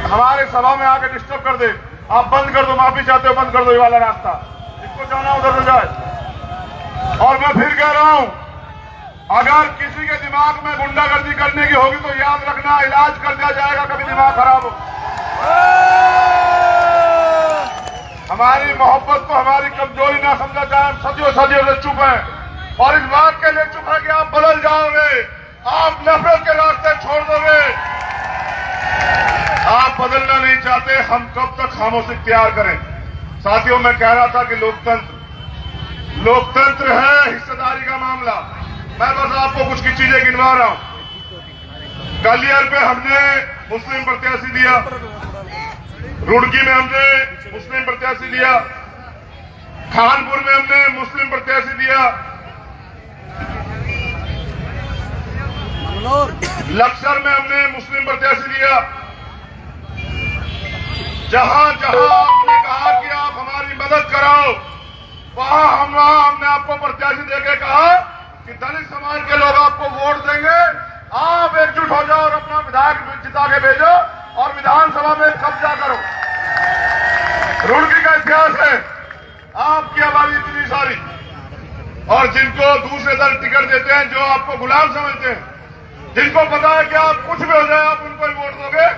हमारे सभा में आके डिस्टर्ब कर दे। आप बंद कर दो, माफी चाहते हो बंद कर दो ये वाला रास्ता, जिसको जाना उधर से जाए। और मैं फिर कह रहा हूं, अगर किसी के दिमाग में गुंडागर्दी करने की होगी तो याद रखना, इलाज कर दिया जाएगा, कभी दिमाग खराब हो। हमारी मोहब्बत को हमारी कमजोरी ना समझा जाए। हम सदियों सदियों से चुप हैं और इस बात के लिए चुप है कि आप बदल जाओगे, आप नफरत के रास्ते छोड़ दोगे। आप बदलना नहीं चाहते, हम कब तक खामोशी इख्तियार करें। साथियों, मैं कह रहा था कि लोकतंत्र है हिस्सेदारी का मामला। मैं बस आपको कुछ की चीजें गिनवा रहा हूं। ग्वालियर पे हमने मुस्लिम प्रत्याशी दिया, रुड़की में हमने मुस्लिम प्रत्याशी दिया, खानपुर में हमने मुस्लिम प्रत्याशी दिया, लक्सर में हमने मुस्लिम प्रत्याशी दिया। जहां जहां आपने कहा कि आप हमारी मदद कराओ, वहां हमने आपको प्रत्याशी देके कहा कि दलित समाज के लोग आपको वोट देंगे, आप एकजुट हो जाओ और अपना विधायक जिता के भेजो और विधानसभा में कब्जा करो। रुड़की का इतिहास है, आपकी आबादी इतनी सारी, और जिनको दूसरे दल टिकट देते हैं, जो आपको गुलाम समझते हैं, जिनको पता है कि आप कुछ भी हो जाए आप उनको ही वोट दोगे,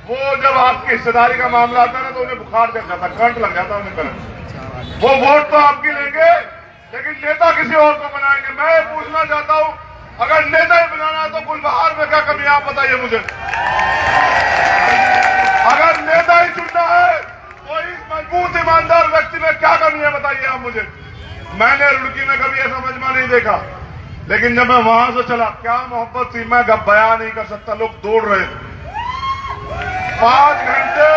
वो जब आपकी हिस्सेदारी का मामला आता है ना तो उन्हें बुखार चढ़ जाता, करंट लग जाता उन्हें करंट। वो वोट तो आपकी लेंगे लेकिन नेता किसी और को बनाएंगे। मैं पूछना चाहता हूं, अगर नेता ही बनाना है तो गुलबहार में क्या कमी है आप बताइए मुझे। अगर नेता ही चुनना है तो इस मजबूत ईमानदार व्यक्ति में क्या कमी है बताइए आप मुझे। मैंने रुड़की में कभी ऐसा मजमा नहीं देखा, लेकिन जब मैं वहां से चला, क्या मोहब्बत थी, मैं बयान नहीं कर सकता। लोग दौड़ रहे थे, 5 घंटे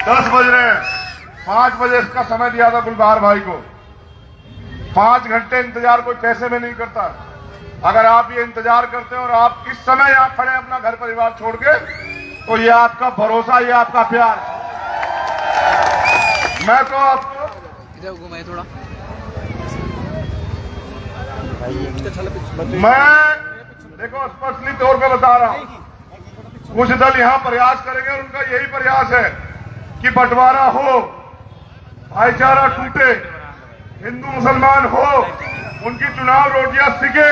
10 बज रहे हैं, 5 बजे इसका समय दिया था गुलबहार भाई को। 5 घंटे इंतजार कोई पैसे में नहीं करता। अगर आप ये इंतजार करते हैं और आप इस समय यहां खड़े हैं अपना घर परिवार छोड़ के, तो ये आपका भरोसा, ये आपका प्यार। मैं तो आपको घुमाए थोड़ा, मैं देखो स्पष्टली तौर पे बता रहा हूं, कुछ दल यहां प्रयास करेंगे और उनका यही प्रयास है कि बंटवारा हो, भाईचारा टूटे, हिंदू मुसलमान हो, उनकी चुनाव रोटियां सिके।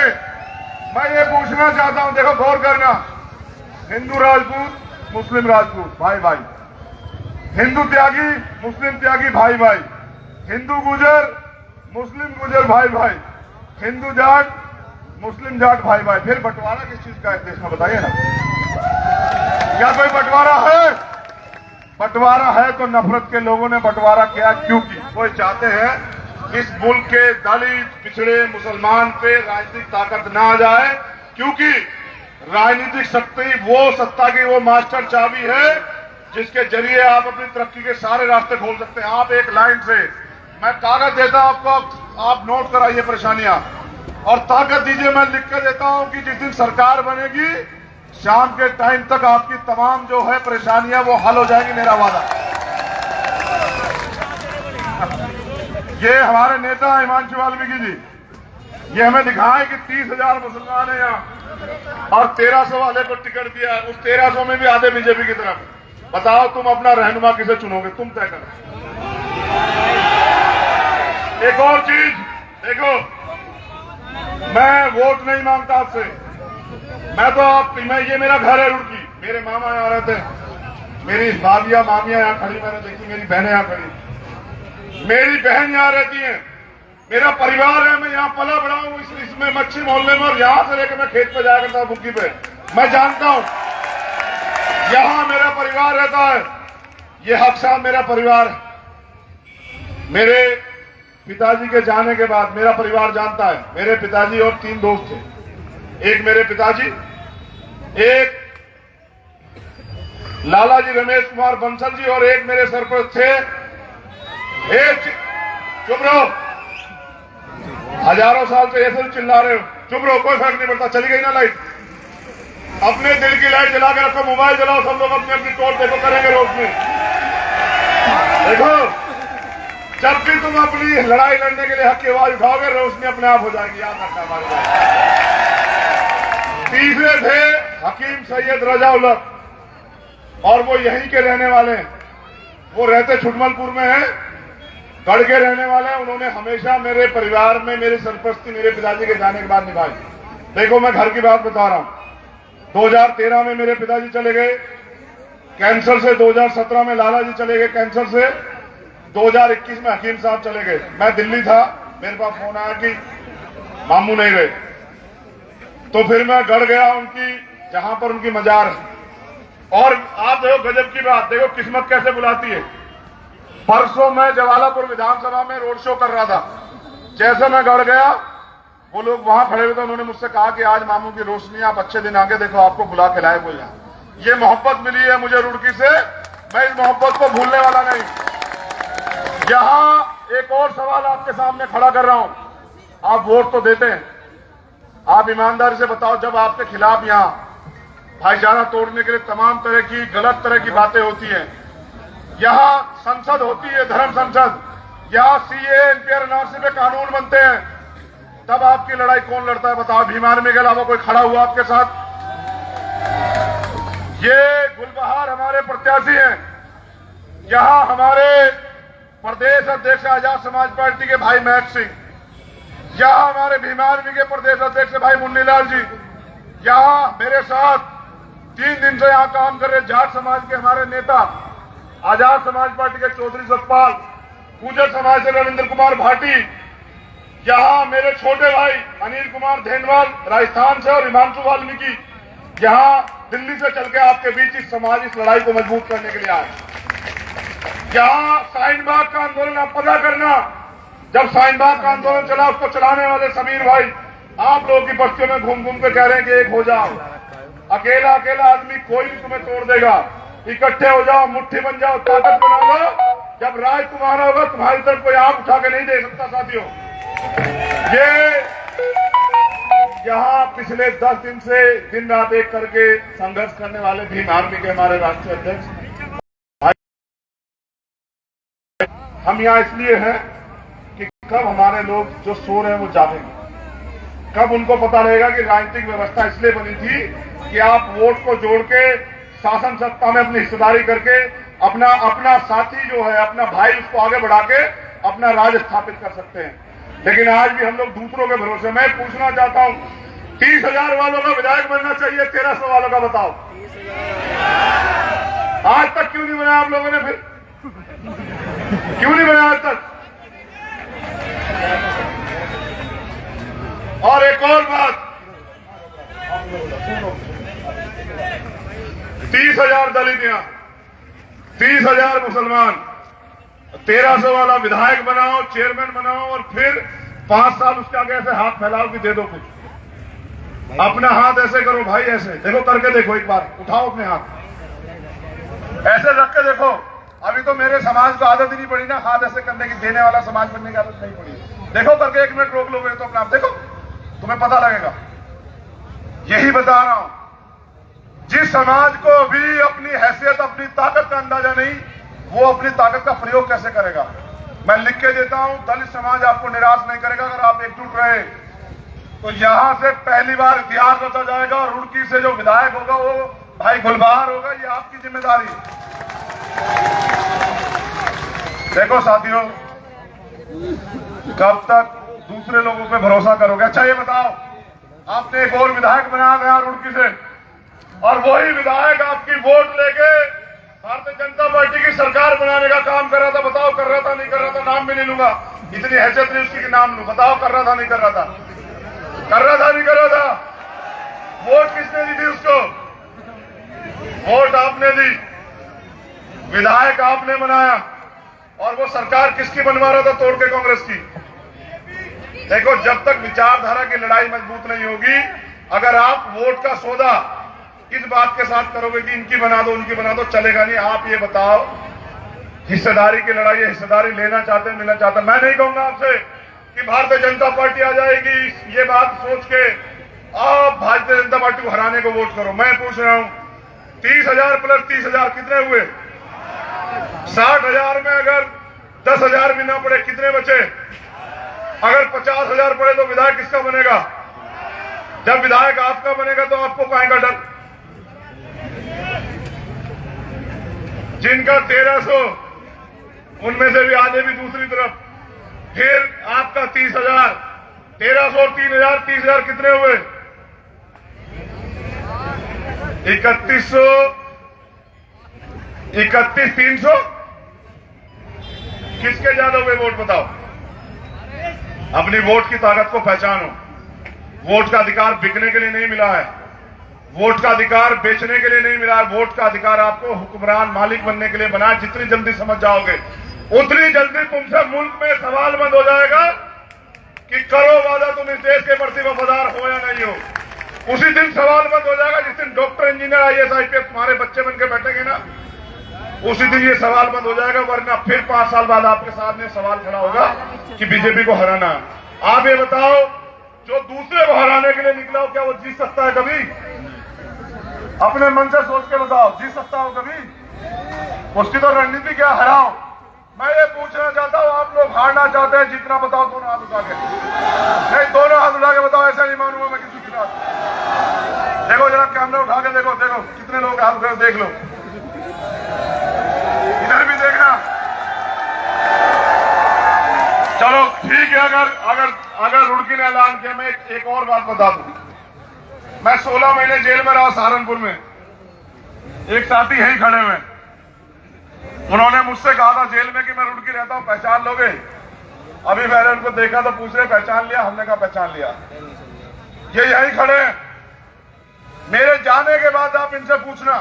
मैं ये पूछना चाहता हूं, देखो गौर करना, हिंदू राजपूत मुस्लिम राजपूत भाई भाई, हिंदू त्यागी मुस्लिम त्यागी भाई भाई, हिंदू गुजर मुस्लिम गुजर भाई भाई, हिंदू जाट मुस्लिम जाट भाई भाई। फिर बंटवारा किस चीज का है देश में बताइए ना। क्या कोई बंटवारा है? बंटवारा है तो नफरत के लोगों ने बंटवारा किया, क्योंकि वो चाहते हैं इस मुल्क के दलित पिछड़े मुसलमान पे राजनीतिक ताकत ना आ जाए, क्योंकि राजनीतिक शक्ति वो सत्ता की वो मास्टर चाबी है जिसके जरिए आप अपनी तरक्की के सारे रास्ते खोल सकते हैं। आप एक लाइन से, मैं कागज देता हूं आपको, आप नोट कराइए परेशानियां और ताकत दीजिए। मैं लिख कर देता हूं कि जिस दिन सरकार बनेगी शाम के टाइम तक आपकी तमाम जो है परेशानियां वो हल हो जाएंगी, मेरा वादा। ये हमारे नेता हिमांशु वाल्मीकि जी, ये हमें दिखाएं कि 30,000 मुसलमान है यहाँ और 1300 वाले को टिकट दिया है, उस 1300 में भी आधे बीजेपी की तरफ। बताओ तुम अपना रहनुमा किसे चुनोगे, तुम तय करो। एक और चीज देखो, मैं वोट नहीं मांगता आपसे, मैं ये मेरा घर है रुड़की, मेरे मामा यहाँ रहते हैं, मेरी भाभियां मामियां यहाँ खड़ी मैंने देखी, मेरी बहनें यहाँ खड़ी, मेरी बहन यहाँ रहती है, मेरा परिवार है, मैं यहाँ पला बड़ा हूँ इसमें मच्छी मोहल्ले में, और यहाँ से लेकर मैं खेत पे जाया करता हूँ बुक्की पे। मैं जानता हूँ यहाँ मेरा परिवार रहता है, ये हक साहब मेरा परिवार है। मेरे पिताजी के जाने के बाद मेरा परिवार जानता है, मेरे पिताजी और 3 दोस्त थे। एक मेरे पिताजी, एक लालाजी रमेश कुमार बंसल जी, और एक मेरे सरपंच थे। एक चुप रहो, हजारों साल से ऐसे चिल्ला रहे हो, चुप रहो, कोई फर्क नहीं पड़ता। चली गई ना लाइट, अपने दिल की लाइट जला के रखो, मोबाइल जलाओ, सब लोग अपनी अपनी टोल देखो, करेंगे रोशनी। देखो, जब भी तुम अपनी लड़ाई लड़ने के लिए हक की आवाज उठाओगे, रोशनी अपने आप हो जाएगी, याद रखना हमारे पास। तीसरे थे हकीम सैयद रजाउल हक, और वो यहीं के रहने वाले हैं। वो रहते छुटमलपुर में हैं, गढ़ के रहने वाले हैं। उन्होंने हमेशा मेरे परिवार में मेरी सरपरस्ती मेरे पिताजी के जाने के बाद निभाई। देखो मैं घर की बात बता रहा हूं। 2013 में मेरे पिताजी चले गए कैंसर से, 2017 में लाला जी चले गए कैंसर से, 2021 में हकीम साहब चले गए। मैं दिल्ली था, मेरे पास फोन आया कि मामू नहीं रहे, तो फिर मैं गढ़ गया उनकी, जहां पर उनकी मजार है। और आप देखो गजब की बात, देखो किस्मत कैसे बुलाती है। परसों मैं जवालापुर विधानसभा में रोड शो कर रहा था। जैसे मैं गढ़ गया, वो लोग वहां खड़े हुए थे, उन्होंने मुझसे कहा कि आज मामू की रोशनी, आप अच्छे दिन आके देखो, आपको बुला के लाए कोई यहाँ। ये मोहब्बत मिली है मुझे रुड़की से, मैं इस मोहब्बत को भूलने वाला नहीं। यहां एक और सवाल आपके सामने खड़ा कर रहा हूं। आप वोट तो देते हैं, आप ईमानदारी से बताओ, जब आपके खिलाफ यहां भाईचारा तोड़ने के लिए तमाम तरह की गलत तरह की बातें होती हैं, यहां संसद होती है, धर्म संसद, यहां सीए एनपीआर एनआरसी पे कानून बनते हैं, तब आपकी लड़ाई कौन लड़ता है बताओ? भीमान में के अलावा कोई खड़ा हुआ आपके साथ? ये गुलबहार हमारे प्रत्याशी हैं। यहां हमारे प्रदेश अध्यक्ष आजाद समाज पार्टी के भाई महक सिंह, यहां हमारे भीमार्मी के प्रदेश अध्यक्ष भाई मुन्नीलाल जी, यहां मेरे साथ 3 दिन से यहां काम कर रहे जाट समाज के हमारे नेता, आजाद समाज पार्टी के चौधरी सतपाल, गुर्जर समाज से रविंद्र कुमार भाटी, यहां मेरे छोटे भाई अनिल कुमार धेनवाल राजस्थान से और हिमांशु वाल्मीकि यहां दिल्ली से चल के आपके बीच इस समाज इस लड़ाई को मजबूत करने के लिए आए। यहां शाहीनबाग का आंदोलन आप पता करना, जब शाहीनबाग का आंदोलन चला, उसको चलाने वाले समीर भाई आप लोगों की बस्तियों में घूम घूम के कह रहे हैं कि एक हो जाओ, अकेला अकेला आदमी कोई भी तुम्हें तोड़ देगा, इकट्ठे हो जाओ, मुट्ठी बन जाओ, ताकत बना लो, जब राज तुम्हारा होगा तुम्हारी तरफ कोई आंख उठा के नहीं दे सकता। साथियों, ये यहां पिछले 10 दिन से दिन रात एक करके संघर्ष करने वाले भीम आर्मी के हमारे राष्ट्रीय अध्यक्ष, हम यहां इसलिए हैं कि कब हमारे लोग जो सो रहे हैं वो जागेंगे, कब उनको पता लगेगा कि राजनीतिक व्यवस्था इसलिए बनी थी कि आप वोट को जोड़ के शासन सत्ता में अपनी हिस्सेदारी करके अपना साथी जो है, अपना भाई, उसको आगे बढ़ा के अपना राज स्थापित कर सकते हैं। लेकिन आज भी हम लोग दूसरों के भरोसे। मैं पूछना चाहता हूं, 30,000 वालों का विधायक बनना चाहिए, 1300 वालों का बताओ? आज तक क्यों नहीं बनाया आप लोगों ने? फिर क्यों नहीं बनाया आज तक? और एक और बात, 30,000 दलित यहां, 30,000 मुसलमान, 1300 वाला विधायक बनाओ, चेयरमैन बनाओ, और फिर 5 साल उसके आगे ऐसे हाथ फैलाओ कि दे दो कुछ। अपना हाथ ऐसे करो भाई, ऐसे देखो, करके देखो, एक बार उठाओ अपने हाथ, ऐसे रख के देखो। अभी तो मेरे समाज को आदत ही नहीं पड़ी ना हाथ ऐसे करने की, देने वाला समाज बनने की आदत नहीं पड़ी। देखो करके 1 मिनट रोक लोगे तो अपना आप देखो, तुम्हें पता लगेगा। यही बता रहा हूं, जिस समाज को अभी अपनी हैसियत, अपनी ताकत का अंदाजा नहीं, वो अपनी ताकत का प्रयोग कैसे करेगा? मैं लिख के देता हूं, दलित समाज आपको निराश नहीं करेगा अगर आप एकजुट रहे। तो यहां से पहली बार इतिहास रचा जाएगा, और रुड़की से जो विधायक होगा वो भाई गुलबहार होगा। ये आपकी जिम्मेदारी। देखो साथियों, कब तक दूसरे लोगों पे भरोसा करोगे? अच्छा ये बताओ, आपने एक और विधायक बनाया गया रुड़की से, और वही विधायक आपकी वोट लेके भारतीय जनता पार्टी की सरकार बनाने का काम कर रहा था। बताओ कर रहा था नहीं कर रहा था? नाम भी नहीं लूंगा, इतनी हैसियत नहीं उसकी कि नाम लूं। बताओ कर रहा था नहीं कर रहा था? कर रहा था नहीं कर रहा था? वोट किसने दी थी उसको? वोट आपने दी, विधायक आपने बनाया, और वो सरकार किसकी बनवा रहा था? तोड़ के कांग्रेस की। देखो, जब तक विचारधारा की लड़ाई मजबूत नहीं होगी, अगर आप वोट का सौदा इस बात के साथ करोगे कि इनकी बना दो उनकी बना दो, चलेगा नहीं। आप ये बताओ, हिस्सेदारी की लड़ाई है, हिस्सेदारी लेना चाहते हैं, मिलना चाहते हैं। मैं नहीं कहूंगा आपसे कि भारतीय जनता पार्टी आ जाएगी, ये बात सोच के आप भारतीय जनता पार्टी को हराने को वोट करो। मैं पूछ रहा हूं, 30,000 प्लस 30,000 कितने हुए? 60,000 में अगर 10,000 भी ना पड़े, कितने बचे? अगर 50,000 पड़े तो विधायक किसका बनेगा? जब विधायक आपका बनेगा तो आपको काहे का डर? जिनका 1300, उनमें से भी आधे भी दूसरी तरफ, फिर आपका 30,000, 1300 और 3,000, 30,000 कितने हुए? 3100, 31,300। किसके ज्यादा हुए वोट बताओ? अपनी वोट की ताकत को पहचानो। वोट का अधिकार बिकने के लिए नहीं मिला है, वोट का अधिकार बेचने के लिए नहीं मिला है। वोट का अधिकार आपको हुक्मरान मालिक बनने के लिए बना है। जितनी जल्दी समझ जाओगे उतनी जल्दी तुमसे मुल्क में सवाल बंद हो जाएगा कि करो वादा तुम इस देश के प्रति वफादार हो या नहीं हो। उसी दिन सवाल बंद हो जाएगा जिस दिन डॉक्टर, इंजीनियर, IAS, IPS तुम्हारे बच्चे बन के बैठेंगे ना, उसी दिन ये सवाल बंद हो जाएगा। वरना फिर 5 साल बाद आपके सामने सवाल खड़ा होगा कि बीजेपी को हराना। आप ये बताओ, जो दूसरे को हराने के लिए निकला हो, क्या वो जीत सकता है कभी? अपने मन से सोच के बताओ, जीत सकता हो कभी? उसकी तो रणनीति क्या, हराओ। मैं ये पूछना चाहता हूं, आप लोग हारना चाहते हैं, जितना बताओ दोनों हाथ उठा के। नहीं, दोनों हाथ उठा के बताओ, ऐसा नहीं मानूंगा मैं किसी की बात। देखो जरा कैमरा उठा के देखो, देखो कितने लोग हाथ उठा, देख लो, इधर भी देखना। चलो ठीक है, अगर रुड़की ने ऐलान किया, मैं एक और बात बता दूं। मैं 16 महीने जेल में रहा सहारनपुर में। एक साथी यहीं खड़े हुए, उन्होंने मुझसे कहा था जेल में कि मैं रुड़की रहता हूं, पहचान लोगे? अभी मैंने उनको देखा तो पूछ रहे पहचान लिया? हमने कहा पहचान लिया। ये यहीं खड़े हैं। मेरे जाने के बाद आप इनसे पूछना,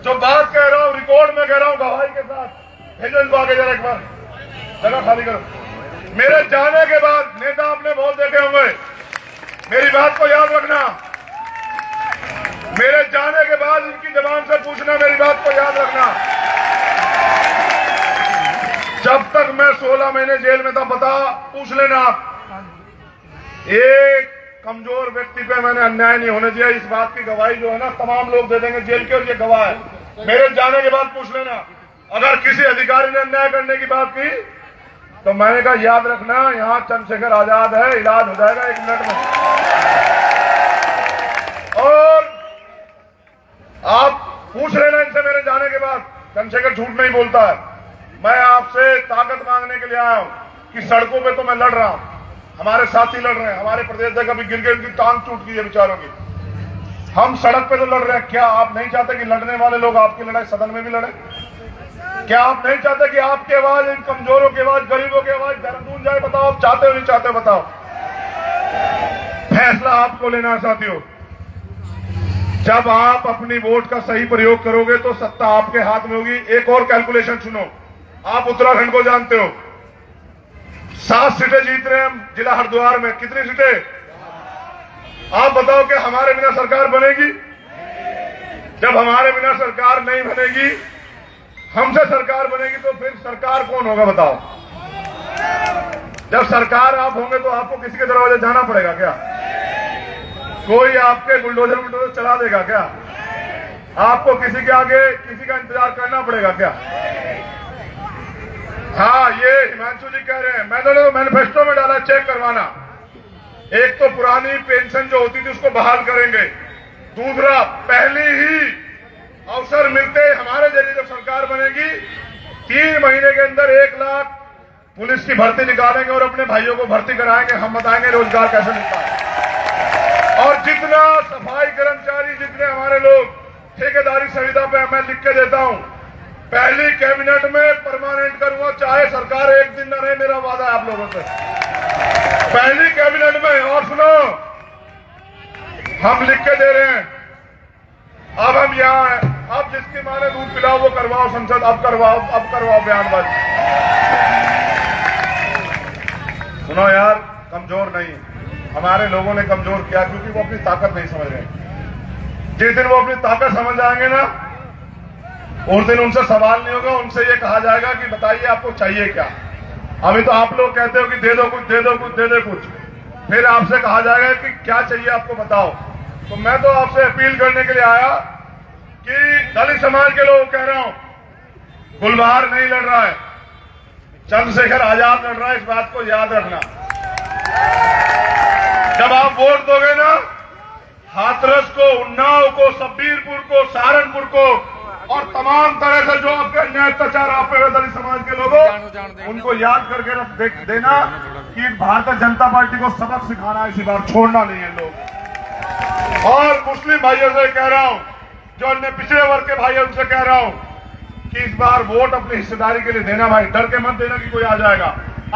जो बात कह रहा हूं रिकॉर्ड में कह रहा हूं, गवाही के साथ। भेजो इनको आगे जरा, एक बार जगह खाली करो। मेरे जाने के बाद नेता आपने बहुत देखे होंगे, मेरी बात को याद रखना। मेरे जाने के बाद इनकी जबान से पूछना, मेरी बात को याद रखना। जब तक मैं 16 महीने जेल में था, पूछ लेना आप, एक कमजोर व्यक्ति पे मैंने अन्याय नहीं होने दिया। इस बात की गवाही जो है ना, तमाम लोग दे देंगे जेल के, और ये गवाह है। मेरे जाने के बाद पूछ लेना, अगर किसी अधिकारी ने अन्याय करने की बात की तो मैंने कहा याद रखना, यहां चंद्रशेखर आजाद है, इलाज हो जाएगा 1 मिनट में। और आप पूछ लेना इनसे मेरे जाने के बाद, चंद्रशेखर झूठ नहीं बोलता है। मैं आपसे ताकत मांगने के लिए आया हूं कि सड़कों पे तो मैं लड़ रहा हूं, हमारे साथी लड़ रहे हैं, हमारे प्रदेश से कभी गिर गए, उनकी टांग टूट गई है बेचारों की। हम सड़क पे तो लड़ रहे हैं। क्या आप नहीं चाहते कि लड़ने वाले लोग आपकी लड़ाई सदन में भी लड़े? क्या आप नहीं चाहते कि आपकी आवाज, इन कमजोरों की आवाज, गरीबों की आवाज गूंज जाए? बताओ, आप चाहते हो नहीं चाहते? बताओ। फैसला आपको लेना है साथियों। जब आप अपनी वोट का सही प्रयोग करोगे तो सत्ता आपके हाथ में होगी। एक और कैलकुलेशन सुनो, आप उत्तराखंड को जानते हो, 7 सीटें जीत रहे हैं जिला हरिद्वार में। कितनी सीटें? आप बताओ कि हमारे बिना सरकार बनेगी? जब हमारे बिना सरकार नहीं बनेगी, हमसे सरकार बनेगी, तो फिर सरकार कौन होगा बताओ? जब सरकार आप होंगे तो आपको किसी के दरवाजे जाना पड़ेगा क्या? कोई आपके बुलडोजर चला देगा क्या? आपको किसी के आगे किसी का इंतजार करना पड़ेगा क्या? हाँ, ये हिमांशु जी कह रहे हैं, मैंने तो मैनिफेस्टो में डाला चेक करवाना। एक तो पुरानी पेंशन जो होती थी उसको बहाल करेंगे, दूसरा पहली ही अवसर मिलते हमारे जरिए जब सरकार बनेगी 3 महीने के अंदर 1 लाख पुलिस की भर्ती निकालेंगे और अपने भाइयों को भर्ती कराएंगे। हम बताएंगे रोजगार कैसे मिलता है। और जितना सफाई कर्मचारी, जितने हमारे लोग ठेकेदारी सुविधा पे, मैं लिख के देता हूं, पहली कैबिनेट में परमानेंट करूंगा, चाहे सरकार 1 दिन न रहे। मेरा वादा है आप लोगों से, पहली कैबिनेट में। और सुनो, हम लिख के दे रहे हैं, अब हम यहां हैं, अब जिसकी माने दूध पिलाओ वो करवाओ संसद, अब करवाओ बयानबाजी। सुनो यार, कमजोर नहीं, हमारे लोगों ने कमजोर किया क्योंकि वो अपनी ताकत नहीं समझ रहे। जिस दिन वो अपनी ताकत समझ जाएंगे ना, उस दिन उनसे सवाल नहीं होगा, उनसे ये कहा जाएगा कि बताइए आपको चाहिए क्या। अभी तो आप लोग कहते हो कि दे दो कुछ, दे दो कुछ, दे दो कुछ, फिर आपसे कहा जाएगा कि क्या चाहिए आपको बताओ। तो मैं तो आपसे अपील करने के लिए आया कि दलित समाज के लोग कह रहा हूं, गुलबहार नहीं लड़ रहा है, चंद्रशेखर आजाद लड़ रहा है, इस बात को याद रखना। जब आप वोट दोगे ना, हाथरस को, उन्नाव को, शब्बीरपुर को, सहारनपुर को, और तमाम तरह से जो आपके अन्याय अत्याचार आप पे दलित समाज के लोगों उनको याद करके रख देना कि भारतीय जनता पार्टी को सबक सिखाना है, इसी बार छोड़ना नहीं है लोग। और मुस्लिम भाइयों से कह रहा हूं, जो अन्य पिछड़े वर्ग के भाई है उनसे कह रहा हूं कि इस बार वोट अपनी हिस्सेदारी के लिए देना भाई, डर के मत देना कि कोई आ जाएगा।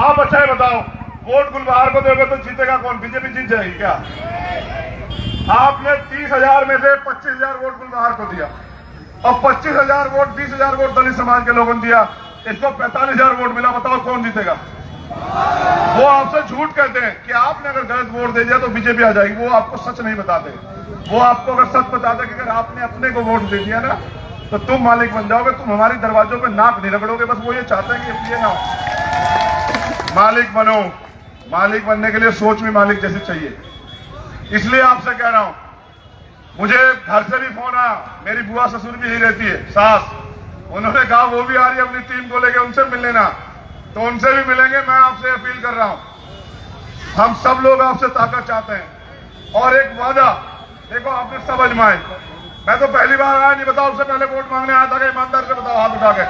आप अच्छा है बताओ, वोट गुलबहार को दोगे तो जीतेगा कौन? बीजेपी जीत जाएगी क्या? आपने 30,000 में से 25,000 वोट गुलबहार को दिया और 25,000 वोट 20,000 वोट दलित समाज के लोगों ने दिया, इसको 45,000 वोट मिला। बताओ कौन जीतेगा? वो आपसे झूठ कहते हैं कि आपने अगर गलत वोट दे दिया तो बीजेपी आ जाएगी। वो आपको सच नहीं बताते। वो आपको अगर सच बताते कि अगर आपने अपने को वोट दे दिया ना तो तुम मालिक बन जाओगे, तुम हमारी दरवाजों पे नाक नहीं रगड़ोगे। बस वो ये चाहते हैं कि ये ना हो। मालिक बनो, मालिक बनने के लिए सोच भी मालिक जैसे चाहिए। इसलिए आपसे कह रहा हूं, मुझे घर से भी फोन आया, मेरी बुआ ससुर भी यही रहती है, सास, उन्होंने कहा वो भी आ रही है अपनी टीम को लेकर, उनसे मिल लेना। तो उनसे भी मिलेंगे। मैं आपसे अपील कर रहा हूं, हम सब लोग आपसे ताकत चाहते हैं। और एक वादा देखो, आपने सब अजमाए। मैं तो पहली बार आया, नहीं बताओ उससे पहले वोट मांगने आया था कि ईमानदार से बताओ हाथ उठा के।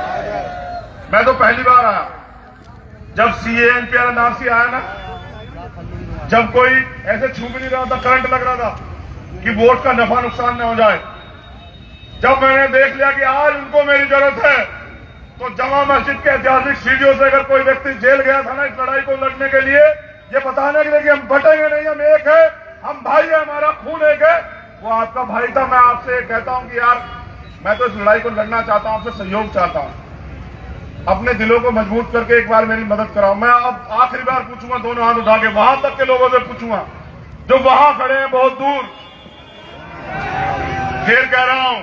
मैं तो पहली बार आया जब CAA NPR NRC आया ना, जब कोई ऐसे छू भी नहीं रहा था, करंट लग रहा था कि वोट का नफा नुकसान न हो जाए। जब मैंने देख लिया कि आज उनको मेरी जरूरत है, तो जमा मस्जिद के ऐतिहासिक सीढ़ियों से अगर कोई व्यक्ति जेल गया था ना इस लड़ाई को लड़ने के लिए, ये बताने के लिए कि हम बटेंगे नहीं, हम एक है, हम भाई है, हमारा खून एक है, वो आपका भाई था। मैं आपसे कहता हूं कि यार मैं तो इस लड़ाई को लड़ना चाहता हूं, आपसे सहयोग चाहता हूं। अपने दिलों को मजबूत करके एक बार मेरी मदद कराओ। मैं अब आखिरी बार पूछूंगा, दोनों हाथ उठा के वहां तक के लोगों से पूछूंगा जो वहां खड़े हैं बहुत दूर। फिर कह रहा हूं,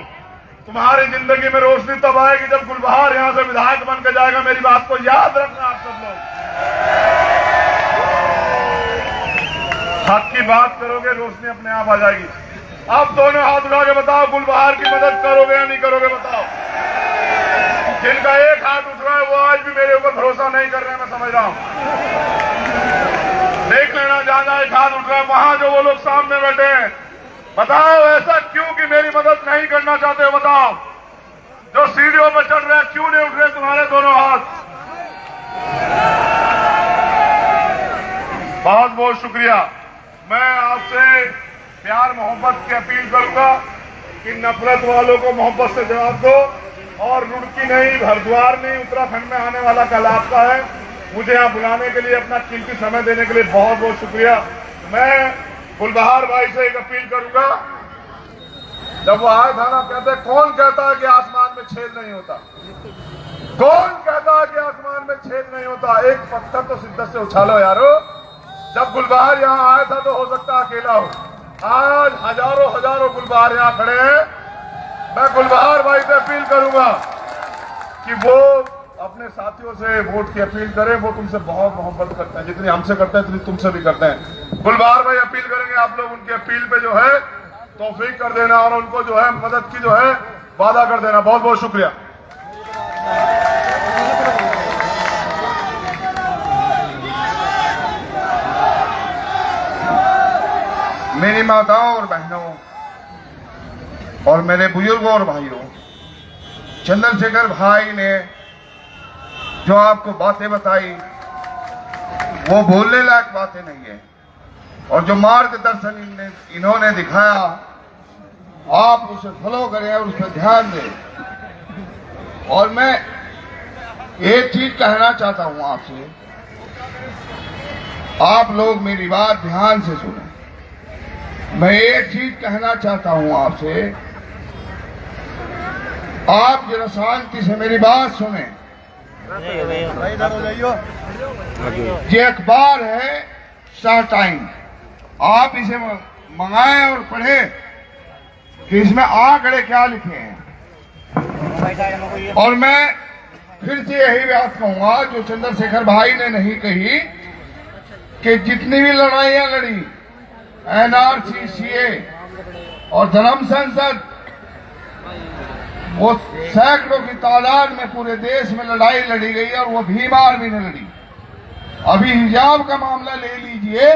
तुम्हारी जिंदगी में रोशनी तब आएगी जब गुलबहार यहां से विधायक बन के जाएगा। मेरी बात को याद रखना आप सब लोग। हक की बात करोगे, रोशनी अपने आप आ जाएगी। अब दोनों हाथ उठा के बताओ, गुलबहार की मदद करोगे या नहीं करोगे? बताओ। जिनका एक हाथ उठ रहा है वो आज भी मेरे ऊपर भरोसा नहीं कर रहे हैं, मैं समझ रहा हूं। देख लेना, जहां एक हाथ उठ रहा है वहां जो वो लोग सामने बैठे हैं, बताओ ऐसा क्यों कि मेरी मदद नहीं करना चाहते हो? बताओ। जो सीढ़ियों पर चढ़ रहे हैं क्यों नहीं उठ रहे तुम्हारे दोनों हाथ? बहुत बहुत शुक्रिया। मैं आपसे प्यार मोहब्बत की अपील करूंगा कि नफरत वालों को मोहब्बत से जवाब दो। और रुड़की नहीं, हरिद्वार नहीं, उत्तराखंड में आने वाला कल आपका है। मुझे यहाँ बुलाने के लिए, अपना कीमती समय देने के लिए बहुत बहुत शुक्रिया। मैं गुलबहार भाई से एक अपील करूंगा, जब वो आए था ना, कहते कौन कहता है कि आसमान में छेद नहीं होता? कौन कहता है कि आसमान में छेद नहीं होता? एक पत्थर तो शिद्दत से उछालो यारो। जब गुलबहार यहाँ आया था तो हो सकता अकेला हो, आज हजारों हजारों गुलबहार यहाँ खड़े हैं। मैं गुलबहार भाई से अपील करूंगा कि वो अपने साथियों से वोट की अपील करें। वो तुमसे बहुत मोहब्बत करते हैं, जितनी हमसे करते हैं उतनी तुमसे भी करते हैं। गुलबहार भाई अपील करेंगे, आप लोग उनकी अपील पे जो है तौफीक कर देना और उनको जो है मदद की जो है वादा कर देना। बहुत बहुत शुक्रिया। मेरी माताओं और बहनों और मेरे बुजुर्गों और भाइयों, चंद्रशेखर भाई ने जो आपको बातें बताई वो भूलने लायक बातें नहीं है। और जो मार्गदर्शन इन्होंने दिखाया, आप उसे फॉलो करें और उस पर ध्यान दें। और मैं एक चीज कहना चाहता हूं आपसे, आप लोग मेरी बात ध्यान से सुनें। मैं एक चीज कहना चाहता हूं आपसे, आप जरा शांति से मेरी बात सुने। ये अखबार है स्टार टाइम, आप इसे मंगाएं और पढ़ें कि इसमें आंकड़े क्या लिखे हैं। और मैं फिर से यही बात कहूंगा जो चंद्रशेखर भाई ने नहीं कही, कि जितनी भी लड़ाइयां लड़ी NRC, CAA और धर्म संसद, वो सैकड़ों की तादाद में पूरे देश में लड़ाई लड़ी गई और वो भीम आर्मी ने लड़ी। अभी हिजाब का मामला ले लीजिए,